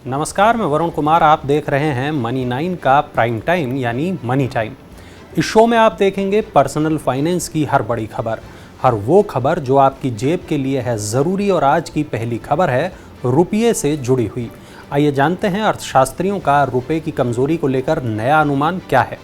नमस्कार, मैं वरुण कुमार। आप देख रहे हैं मनी 9 का प्राइम टाइम यानी मनी टाइम। इस शो में आप देखेंगे पर्सनल फाइनेंस की हर बड़ी खबर, हर वो खबर जो आपकी जेब के लिए है ज़रूरी। और आज की पहली खबर है रुपये से जुड़ी हुई। आइए जानते हैं अर्थशास्त्रियों का रुपये की कमज़ोरी को लेकर नया अनुमान क्या है।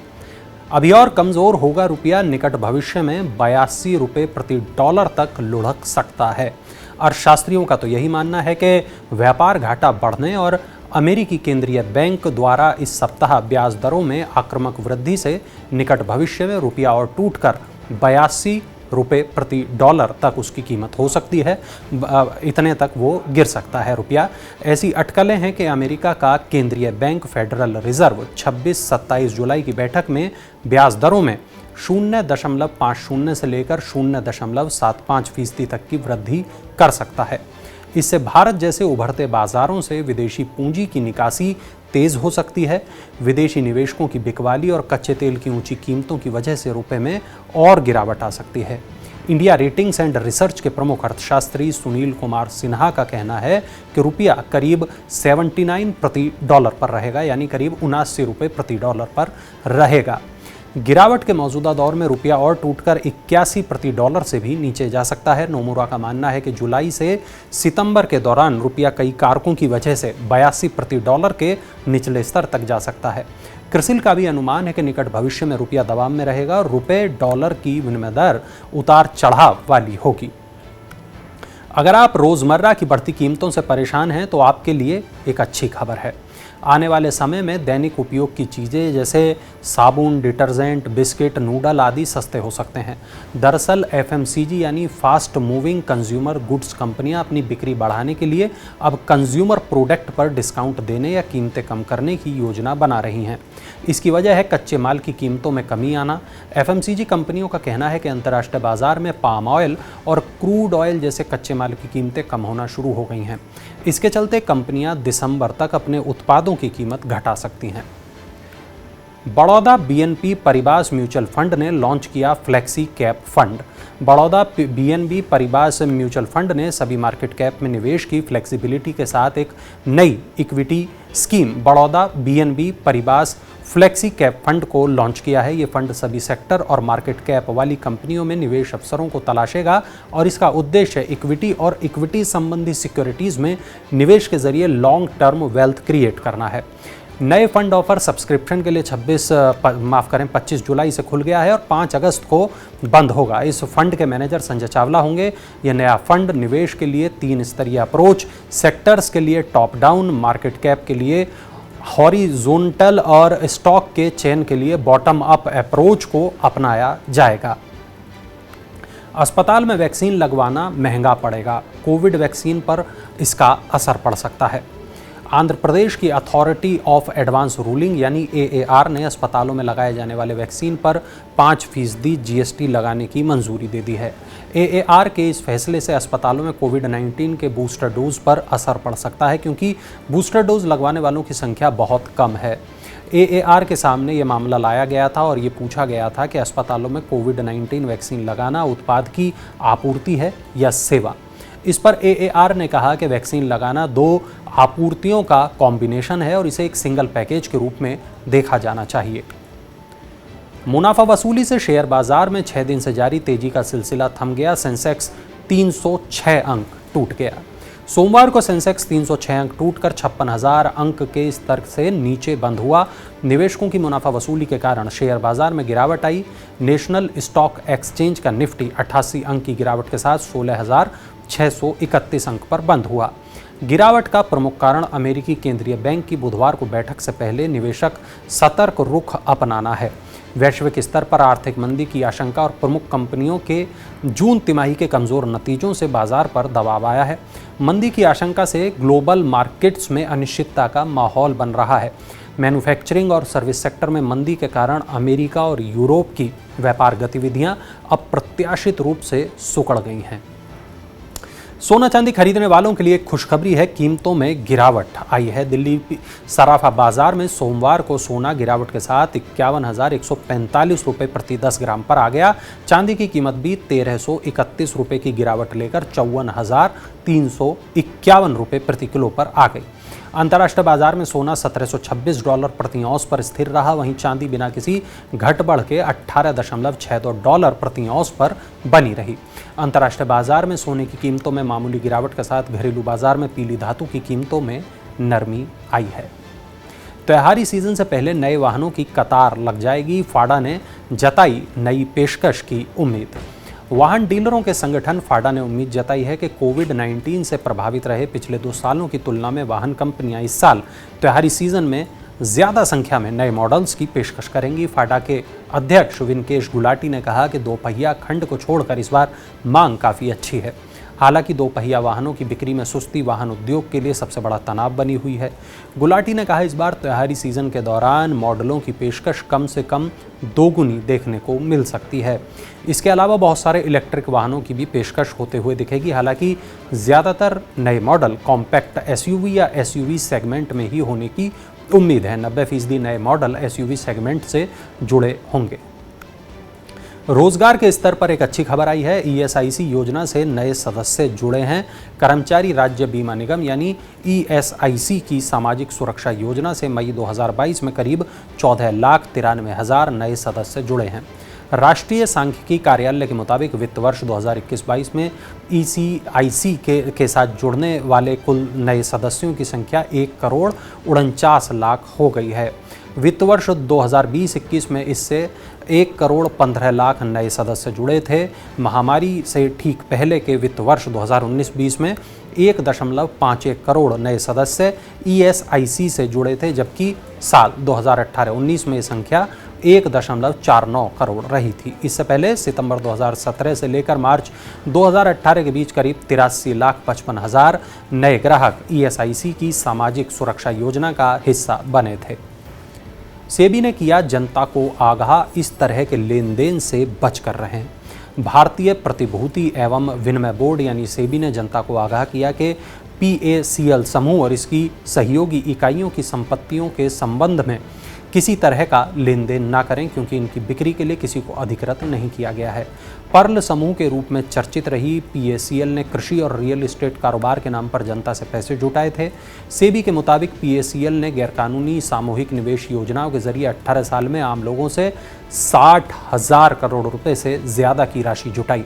अभी और कमज़ोर होगा रुपया, निकट भविष्य में 82 रुपये प्रति डॉलर तक लुढ़क सकता है। अर्थशास्त्रियों का तो यही मानना है कि व्यापार घाटा बढ़ने और अमेरिकी केंद्रीय बैंक द्वारा इस सप्ताह ब्याज दरों में आक्रामक वृद्धि से निकट भविष्य में रुपया और टूटकर 82 रुपये प्रति डॉलर तक उसकी कीमत हो सकती है। इतने तक वो गिर सकता है रुपया। ऐसी अटकलें हैं कि अमेरिका का केंद्रीय बैंक फेडरल रिजर्व 26-27 जुलाई की बैठक में ब्याज दरों में 0.50 से लेकर 0.75% तक की वृद्धि कर सकता है। इससे भारत जैसे उभरते बाजारों से विदेशी पूंजी की निकासी तेज हो सकती है। विदेशी निवेशकों की बिकवाली और कच्चे तेल की ऊंची कीमतों की वजह से रुपए में और गिरावट आ सकती है। इंडिया रेटिंग्स एंड रिसर्च के प्रमुख अर्थशास्त्री सुनील कुमार सिन्हा का कहना है कि रुपया करीब 79 प्रति डॉलर पर रहेगा, यानी करीब 79 रुपये प्रति डॉलर पर रहेगा। गिरावट के मौजूदा दौर में रुपया और टूटकर 81 प्रति डॉलर से भी नीचे जा सकता है। नोमुरा का मानना है कि जुलाई से सितंबर के दौरान रुपया कई कारकों की वजह से 82 प्रति डॉलर के निचले स्तर तक जा सकता है। क्रिसिल का भी अनुमान है कि निकट भविष्य में रुपया दबाव में रहेगा और रुपये डॉलर की विनिमय दर उतार चढ़ाव वाली होगी। अगर आप रोज़मर्रा की बढ़ती कीमतों से परेशान हैं तो आपके लिए एक अच्छी खबर है। आने वाले समय में दैनिक उपयोग की चीज़ें जैसे साबुन, डिटर्जेंट, बिस्किट, नूडल आदि सस्ते हो सकते हैं। दरअसल एफएमसीजी यानी फास्ट मूविंग कंज्यूमर गुड्स कंपनियां अपनी बिक्री बढ़ाने के लिए अब कंज्यूमर प्रोडक्ट पर डिस्काउंट देने या कीमतें कम करने की योजना बना रही हैं। इसकी वजह है कच्चे माल की कीमतों में कमी आना। एफएमसीजी कंपनियों का कहना है कि अंतर्राष्ट्रीय बाजार में पाम ऑयल और क्रूड ऑयल जैसे कच्चे माल की कीमतें कम होना शुरू हो गई हैं। इसके चलते कंपनियां दिसंबर तक अपने उत्पादों की कीमत घटा सकती हैं। Baroda BNB Paribas mutual fund ने लॉन्च किया flexi cap fund. Baroda BNB Paribas mutual fund ने सभी मार्केट कैप में निवेश की फ्लेक्सिबिलिटी के साथ एक नई equity scheme Baroda BNB Paribas flexi cap fund को लॉन्च किया है। ये फंड सभी सेक्टर और मार्केट कैप वाली कंपनियों में निवेश अवसरों को तलाशेगा और इसका उद्देश्य इक्विटी और इक्विटी संबंधी सिक्योरिटीज़ में निवेश के जरिए लॉन्ग टर्म वेल्थ क्रिएट करना है। नए फंड ऑफर सब्सक्रिप्शन के लिए 25 जुलाई से खुल गया है और 5 अगस्त को बंद होगा। इस फंड के मैनेजर संजय चावला होंगे। यह नया फंड निवेश के लिए 3 स्तरीय अप्रोच, सेक्टर्स के लिए टॉप डाउन, मार्केट कैप के लिए हॉरिजॉन्टल और स्टॉक के चेन के लिए बॉटम अप अप्रोच को अपनाया जाएगा। अस्पताल में वैक्सीन लगवाना महंगा पड़ेगा। कोविड वैक्सीन पर इसका असर पड़ सकता है। आंध्र प्रदेश की अथॉरिटी ऑफ एडवांस रूलिंग यानी एएआर ने अस्पतालों में लगाए जाने वाले वैक्सीन पर 5% जीएसटी लगाने की मंजूरी दे दी है। एएआर के इस फैसले से अस्पतालों में कोविड-19 के बूस्टर डोज पर असर पड़ सकता है, क्योंकि बूस्टर डोज लगवाने वालों की संख्या बहुत कम है। एएआर के सामने ये मामला लाया गया था और ये पूछा गया था कि अस्पतालों में कोविड-19 वैक्सीन लगाना उत्पाद की आपूर्ति है या सेवा। इस पर एएआर ने कहा कि वैक्सीन लगाना 2 आपूर्तियों का कॉम्बिनेशन है और इसे एक सिंगल पैकेज के रूप में देखा जाना चाहिए। मुनाफा वसूली से शेयर बाजार में 6 दिन से जारी तेजी का सिलसिला थम गया। सेंसेक्स 306 अंक टूट गया। सोमवार को सेंसेक्स 306 अंक टूटकर 56,000 अंक के स्तर से नीचे बंद हुआ। निवेशकों की मुनाफा वसूली के कारण शेयर बाजार में गिरावट आई। नेशनल स्टॉक एक्सचेंज का निफ्टी 88 अंक की गिरावट के साथ 16,631 अंक पर बंद हुआ। गिरावट का प्रमुख कारण अमेरिकी केंद्रीय बैंक की बुधवार को बैठक से पहले निवेशक सतर्क रुख अपनाना है। वैश्विक स्तर पर आर्थिक मंदी की आशंका और प्रमुख कंपनियों के जून तिमाही के कमज़ोर नतीजों से बाजार पर दबाव आया है। मंदी की आशंका से ग्लोबल मार्केट्स में अनिश्चितता का माहौल बन रहा है। मैन्युफैक्चरिंग और सर्विस सेक्टर में मंदी के कारण अमेरिका और यूरोप की व्यापार गतिविधियां अप्रत्याशित रूप से सिकुड़ गई हैं। सोना चांदी खरीदने वालों के लिए खुशखबरी है, कीमतों में गिरावट आई है। दिल्ली सराफा बाजार में सोमवार को सोना गिरावट के साथ 51,145 रुपये प्रति 10 ग्राम पर आ गया। चांदी की कीमत भी 1,331 रुपये की गिरावट लेकर 54,351 रुपये प्रति किलो पर आ गई। अंतर्राष्ट्रीय बाजार में सोना $1726 प्रति औंस पर स्थिर रहा। वहीं चांदी बिना किसी घट बढ़ के $18.62 प्रति औंस पर बनी रही। अंतर्राष्ट्रीय बाजार में सोने की कीमतों में मामूली गिरावट के साथ घरेलू बाजार में पीली धातु की कीमतों में नरमी आई है। त्योहारी सीजन से पहले नए वाहनों की कतार लग जाएगी, फाडा ने जताई नई पेशकश की उम्मीद। वाहन डीलरों के संगठन फाडा ने उम्मीद जताई है कि कोविड-19 से प्रभावित रहे पिछले 2 सालों की तुलना में वाहन कंपनियां इस साल त्योहारी सीजन में ज़्यादा संख्या में नए मॉडल्स की पेशकश करेंगी। फाडा के अध्यक्ष विनकेश गुलाटी ने कहा कि 2 पहिया खंड को छोड़कर इस बार मांग काफ़ी अच्छी है। हालांकि 2 पहिया वाहनों की बिक्री में सुस्ती वाहन उद्योग के लिए सबसे बड़ा तनाव बनी हुई है। गुलाटी ने कहा, इस बार त्योहारी सीजन के दौरान मॉडलों की पेशकश कम से कम दोगुनी देखने को मिल सकती है। इसके अलावा बहुत सारे इलेक्ट्रिक वाहनों की भी पेशकश होते हुए दिखेगी। हालांकि ज़्यादातर नए मॉडल कॉम्पैक्ट एसयूवी या एसयूवी सेगमेंट में ही होने की उम्मीद है। 90% नए मॉडल एसयूवी सेगमेंट से जुड़े होंगे। रोजगार के स्तर पर एक अच्छी खबर आई है। ईएसआईसी योजना से नए सदस्य जुड़े हैं। कर्मचारी राज्य बीमा निगम यानी ईएसआईसी की सामाजिक सुरक्षा योजना से मई 2022 में करीब 14,93,000 नए सदस्य जुड़े हैं। राष्ट्रीय सांख्यिकी कार्यालय के मुताबिक वित्त वर्ष 2021-22 में ईसीआईसी के साथ जुड़ने वाले कुल नए सदस्यों की संख्या 1,49,00,000 हो गई है। वित्त वर्ष 2020-21 में इससे 1,15,00,000 नए सदस्य जुड़े थे। महामारी से ठीक पहले के वित्त वर्ष 2019-20 में 1.51 करोड़ नए सदस्य ईएसआईसी से जुड़े थे, जबकि साल 2018-19 में ये संख्या 1.49 करोड़ रही थी। इससे पहले सितंबर 2017 से लेकर मार्च 2018 के बीच करीब 83,55,000 नए ग्राहक ईएसआईसी की सामाजिक सुरक्षा योजना का हिस्सा बने थे। सेबी ने किया जनता को आगाह, इस तरह के लेन देन से बचकर रहें। भारतीय प्रतिभूति एवं विनिमय बोर्ड यानी सेबी ने जनता को आगाह किया कि पीएसीएल समूह और इसकी सहयोगी इकाइयों की संपत्तियों के संबंध में किसी तरह का लेन देन ना करें, क्योंकि इनकी बिक्री के लिए किसी को अधिकृत नहीं किया गया है। पर्ल समूह के रूप में चर्चित रही पीएसीएल ने कृषि और रियल एस्टेट कारोबार के नाम पर जनता से पैसे जुटाए थे। सेबी के मुताबिक पीएसीएल ने गैरकानूनी सामूहिक निवेश योजनाओं के जरिए 18 साल में आम लोगों से 60,000 करोड़ रुपए से ज़्यादा की राशि जुटाई।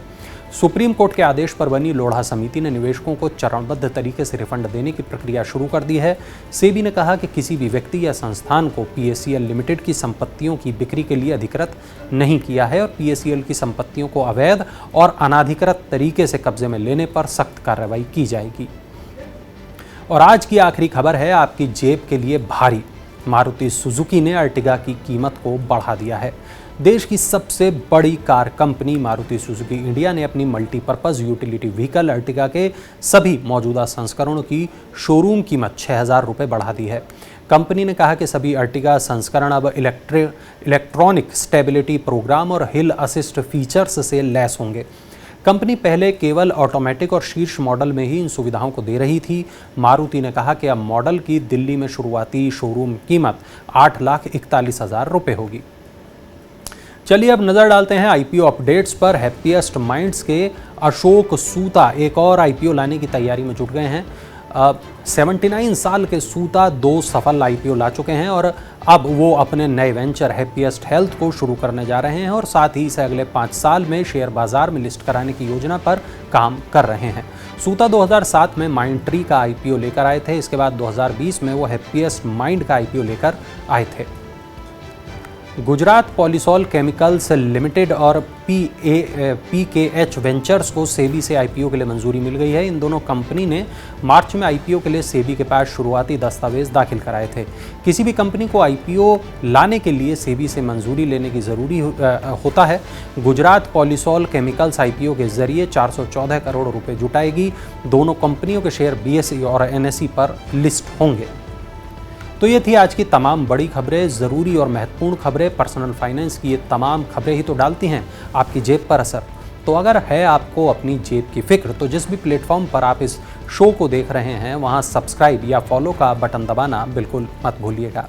सुप्रीम कोर्ट के आदेश पर बनी लोढ़ा समिति ने निवेशकों को चरणबद्ध तरीके से रिफंड देने की प्रक्रिया शुरू कर दी है। सेबी ने कहा कि किसी भी व्यक्ति या संस्थान को पीएसीएल लिमिटेड की संपत्तियों की बिक्री के लिए अधिकृत नहीं किया है और पीएसीएल की संपत्तियों को अवैध और अनाधिकृत तरीके से कब्जे में लेने पर सख्त कार्रवाई की जाएगी। और आज की आखिरी खबर है आपकी जेब के लिए भारी। मारुति सुजुकी ने अर्टिगा की कीमत को बढ़ा दिया है। देश की सबसे बड़ी car company Maruti Suzuki India ने अपनी मल्टीपर्पज़ यूटिलिटी व्हीकल अर्टिगा के सभी मौजूदा संस्करणों की शोरूम कीमत 6,000 रुपये बढ़ा दी है। कंपनी ने कहा कि सभी अर्टिगा संस्करण अब इलेक्ट्रॉनिक स्टेबिलिटी प्रोग्राम और हिल असिस्ट फीचर्स से लैस होंगे। कंपनी पहले केवल ऑटोमेटिक और शीर्ष मॉडल में ही इन सुविधाओं को दे रही थी। मारुति ने कहा कि अब मॉडल की दिल्ली में शुरुआती शोरूम कीमत 8,41,000 रुपये होगी। चलिए अब नज़र डालते हैं आईपीओ अपडेट्स पर। हैप्पीएस्ट माइंड्स के अशोक सूता एक और आईपीओ लाने की तैयारी में जुट गए हैं। 79 साल के सूता 2 सफल आईपीओ ला चुके हैं और अब वो अपने नए वेंचर हैप्पीएस्ट हेल्थ को शुरू करने जा रहे हैं और साथ ही इसे अगले 5 साल में शेयर बाजार में लिस्ट कराने की योजना पर काम कर रहे हैं। सूता 2007 में माइंड ट्री का आईपीओ लेकर आए थे। इसके बाद 2020 में वो हैप्पीएस्ट माइंड का आईपीओ लेकर आए थे। गुजरात पॉलीसॉल केमिकल्स लिमिटेड और पीकेएच वेंचर्स को सेबी से आईपीओ के लिए मंजूरी मिल गई है। इन दोनों कंपनी ने मार्च में आईपीओ के लिए सेबी के पास शुरुआती दस्तावेज दाखिल कराए थे। किसी भी कंपनी को आईपीओ लाने के लिए सेबी से मंजूरी लेने की ज़रूरी होता है। गुजरात पॉलीसॉल केमिकल्स आईपीओ के जरिए 414 करोड़ रुपए जुटाएगी। दोनों कंपनियों के शेयर बीएसई और एनएसई पर लिस्ट होंगे। तो ये थी आज की तमाम बड़ी खबरें, ज़रूरी और महत्वपूर्ण खबरें। पर्सनल फाइनेंस की ये तमाम खबरें ही तो डालती हैं आपकी जेब पर असर। तो अगर है आपको अपनी जेब की फिक्र तो जिस भी प्लेटफॉर्म पर आप इस शो को देख रहे हैं वहाँ सब्सक्राइब या फॉलो का बटन दबाना बिल्कुल मत भूलिएगा।